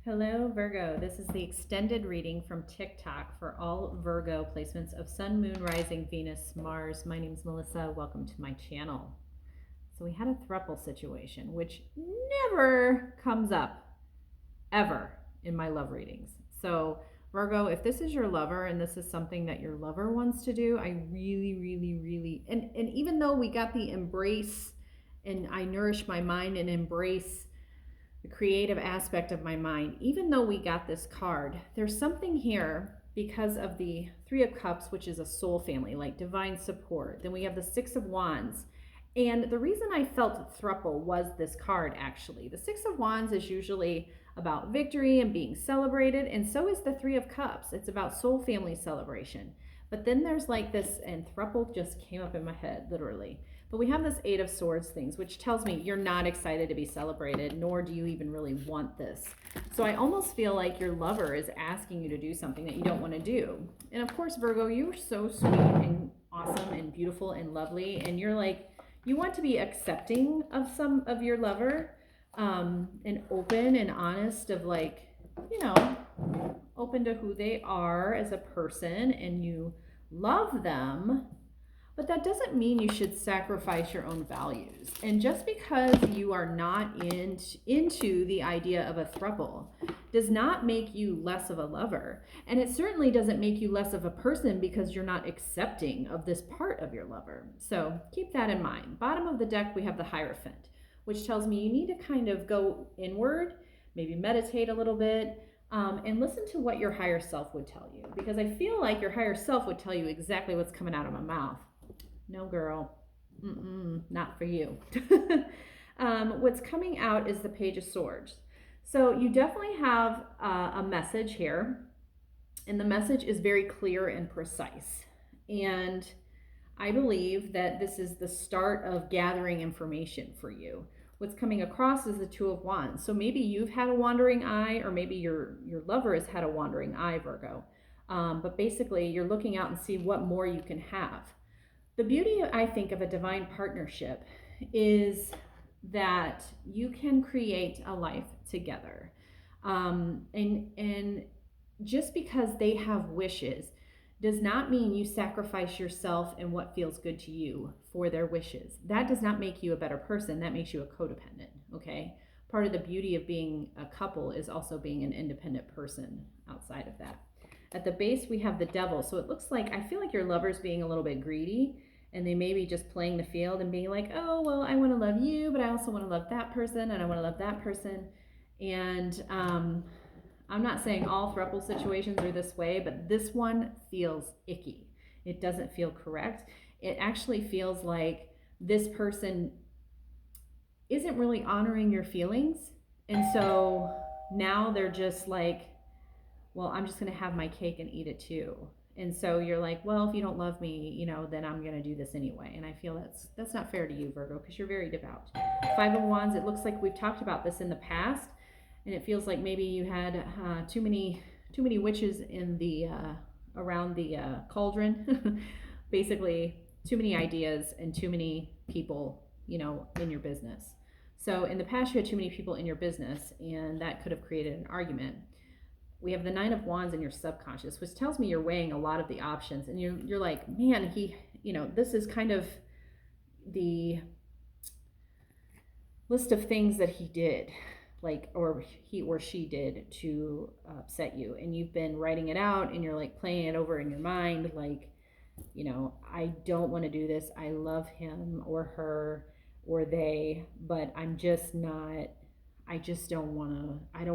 Hello, Virgo. This is the extended reading from TikTok for all Virgo placements of Sun, Moon, Rising, Venus, Mars. My name is Melissa. Welcome to my channel. So we had a throuple situation, which never comes up ever in my love readings. So Virgo, if this is your lover and this is something that your lover wants to do, I really, and even though we got the embrace and I nourish my mind and embrace the creative aspect of my mind, even though we got this card, there's something here because of the Three of Cups, which is a soul family, like divine support. Then we have the Six of Wands. And the reason I felt throuple was this card, actually. The Six of Wands is usually about victory and being celebrated, and so is the Three of Cups. It's about soul family celebration. But then there's like this, and throuple just came up in my head, literally. But we have this Eight of Swords things, which tells me you're not excited to be celebrated, nor do you even really want this. So I almost feel like your lover is asking you to do something that you don't want to do. And of course, Virgo, you're so sweet and awesome and beautiful and lovely. And you're like, you want to be accepting of some of your lover, and open and honest of like, open to who they are as a person, and you love them. But that doesn't mean you should sacrifice your own values. And just because you are not into the idea of a throuple does not make you less of a lover. And it certainly doesn't make you less of a person because you're not accepting of this part of your lover. So keep that in mind. Bottom of the deck, we have the Hierophant, which tells me you need to kind of go inward, maybe meditate a little bit, and listen to what your higher self would tell you. Because I feel like your higher self would tell you exactly what's coming out of my mouth. No, girl. Not for you. What's coming out is the Page of Swords. So you definitely have a message here, and the message is very clear and precise. And I believe that this is the start of gathering information for you. What's coming across is the Two of Wands. So maybe you've had a wandering eye, or maybe your lover has had a wandering eye, Virgo. But basically, you're looking out and see what more you can have. The beauty, I think, of a divine partnership is that you can create a life together. And just because they have wishes does not mean you sacrifice yourself and what feels good to you for their wishes. That does not make you a better person. That makes you a codependent, okay? Part of the beauty of being a couple is also being an independent person outside of that. At the base, we have the Devil. So it looks like, I feel like your lover's being a little bit greedy, and they may be just playing the field and being like, oh, well, I want to love you, but I also want to love that person, and I want to love that person. And I'm not saying all throuple situations are this way, but this one feels icky. It doesn't feel correct. It actually feels like this person isn't really honoring your feelings. And so now they're just like, well, I'm just going to have my cake and eat it too. And so you're like, well, if you don't love me, then I'm going to do this anyway. And I feel that's not fair to you, Virgo, because you're very devout. Five of Wands, it looks like we've talked about this in the past, and it feels like maybe you had too many witches in the around the cauldron. Basically, too many ideas and too many people, in your business. So in the past, you had too many people in your business, and that could have created an argument. We have the Nine of Wands in your subconscious, which tells me you're weighing a lot of the options, and you're like, man, this is kind of the list of things that he did, like, or he or she did to upset you, and you've been writing it out, and you're like playing it over in your mind, like, I don't want to do this. I love him or her or they, but I don't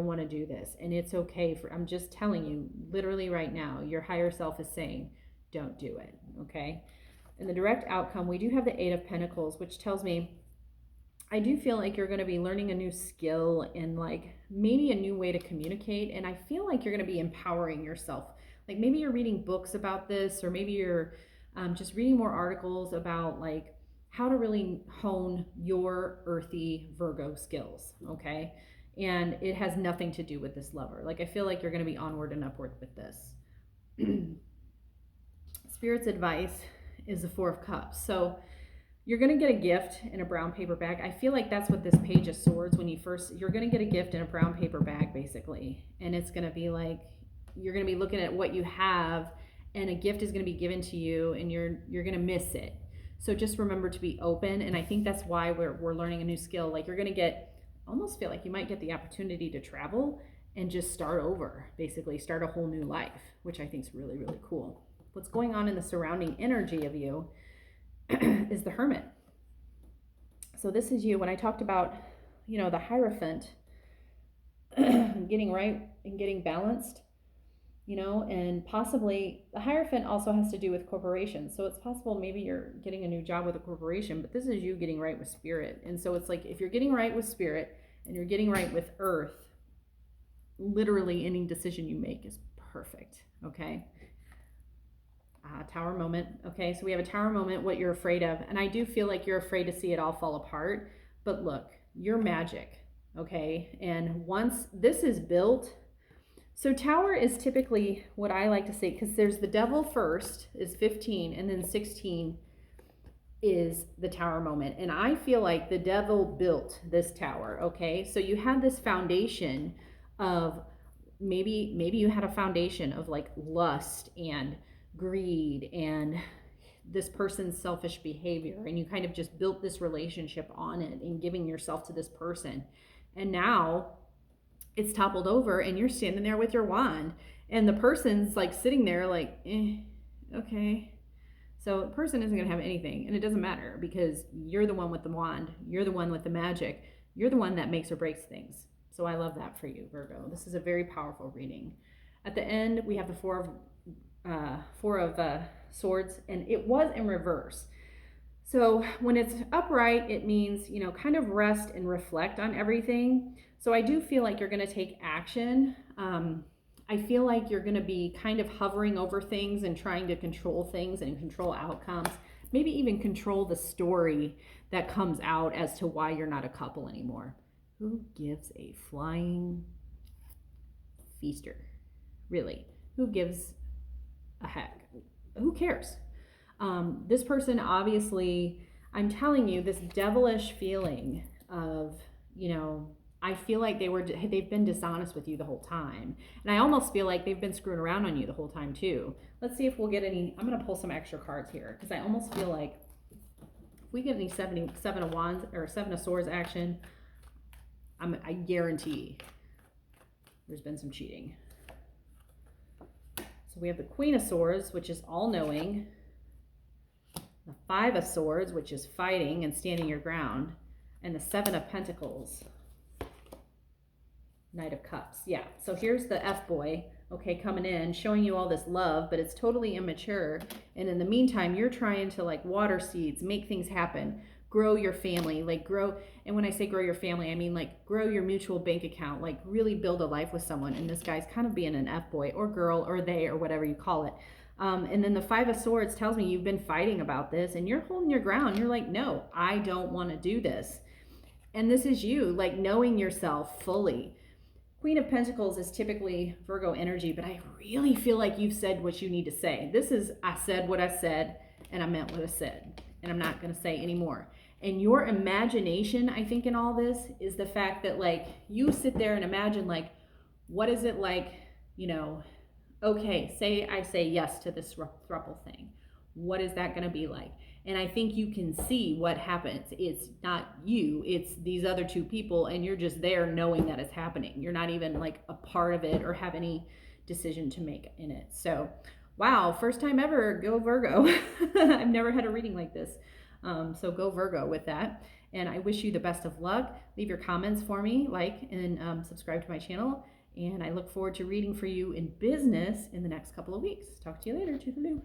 want to do this. And it's okay I'm just telling you, literally right now, your higher self is saying, don't do it, okay? In the direct outcome, we do have the Eight of Pentacles, which tells me, I do feel like you're going to be learning a new skill and like maybe a new way to communicate. And I feel like you're going to be empowering yourself. Like maybe you're reading books about this, or maybe you're just reading more articles about like how to really hone your earthy Virgo skills, okay? And it has nothing to do with this lover. Like I feel like you're going to be onward and upward with this. Spirit's advice is the Four of Cups. So You're going to get a gift in a brown paper bag. I feel like that's what this Page of Swords, you're going to get a gift in a brown paper bag, basically. And it's going to be like, you're going to be looking at what you have, and a gift is going to be given to you, and you're going to miss it. So just remember to be open. And I think that's why we're learning a new skill. Like, you're going to almost feel like you might get the opportunity to travel and just start over, basically start a whole new life, which I think is really, really cool. What's going on in the surrounding energy of you is the Hermit. So this is you. When I talked about, the Hierophant, getting right and getting balanced, and possibly the Hierophant also has to do with corporations. So it's possible maybe you're getting a new job with a corporation, but this is you getting right with Spirit. And so it's like, if you're getting right with Spirit and you're getting right with Earth, literally any decision you make is perfect. Okay. Tower moment. Okay, so we have a Tower moment, what you're afraid of. And I do feel like you're afraid to see it all fall apart. But look, you're magic. Okay, and once this is built, so Tower is typically what I like to say, because there's the Devil first is 15, and then 16 is the Tower moment. And I feel like the Devil built this tower. Okay, so you had this foundation of maybe you had a foundation of like lust and greed and this person's selfish behavior, and you kind of just built this relationship on it and giving yourself to this person, and now it's toppled over and you're standing there with your wand, and the person's like sitting there like, okay. So the person isn't going to have anything, and it doesn't matter, because you're the one with the wand, you're the one with the magic, you're the one that makes or breaks things. So I love that for you, Virgo. This is a very powerful reading. At the end, we have the Four of Swords, and it was in reverse. So when it's upright, it means, kind of rest and reflect on everything. So I do feel like you're going to take action. I feel like you're going to be kind of hovering over things and trying to control things and control outcomes, maybe even control the story that comes out as to why you're not a couple anymore. Who gives a flying feaster? Really? Who gives a heck? Who cares? This person, obviously, I'm telling you, this devilish feeling of, I feel like they've been dishonest with you the whole time. And I almost feel like they've been screwing around on you the whole time too. Let's see if we'll get any. I'm going to pull some extra cards here, because I almost feel like if we get any Seven of Wands or Seven of Swords action, I guarantee there's been some cheating. So we have the Queen of Swords, which is all-knowing. The Five of Swords, which is fighting and standing your ground. And the Seven of Pentacles. Knight of Cups. Yeah, so here's the F-boy, okay, coming in, showing you all this love, but it's totally immature. And in the meantime, you're trying to like water seeds, make things happen, grow your family, like grow. And when I say grow your family, I mean like grow your mutual bank account, like really build a life with someone. And this guy's kind of being an F-boy or girl or they or whatever you call it. And then the Five of Swords tells me you've been fighting about this and you're holding your ground. You're like, no, I don't want to do this. And this is you, like knowing yourself fully. Queen of Pentacles is typically Virgo energy, but I really feel like you've said what you need to say. This is, I said what I said, and I meant what I said, and I'm not going to say anymore. And your imagination, I think, in all this is the fact that, like, you sit there and imagine, like, what is it like, okay, say I say yes to this throuple thing. What is that going to be like? And I think you can see what happens. It's not you, it's these other two people, and you're just there knowing that it's happening. You're not even like a part of it or have any decision to make in it. So, wow, first time ever, go Virgo. I've never had a reading like this. So go Virgo with that. And I wish you the best of luck. Leave your comments for me, like, and subscribe to my channel. And I look forward to reading for you in business in the next couple of weeks. Talk to you later. Toodaloo.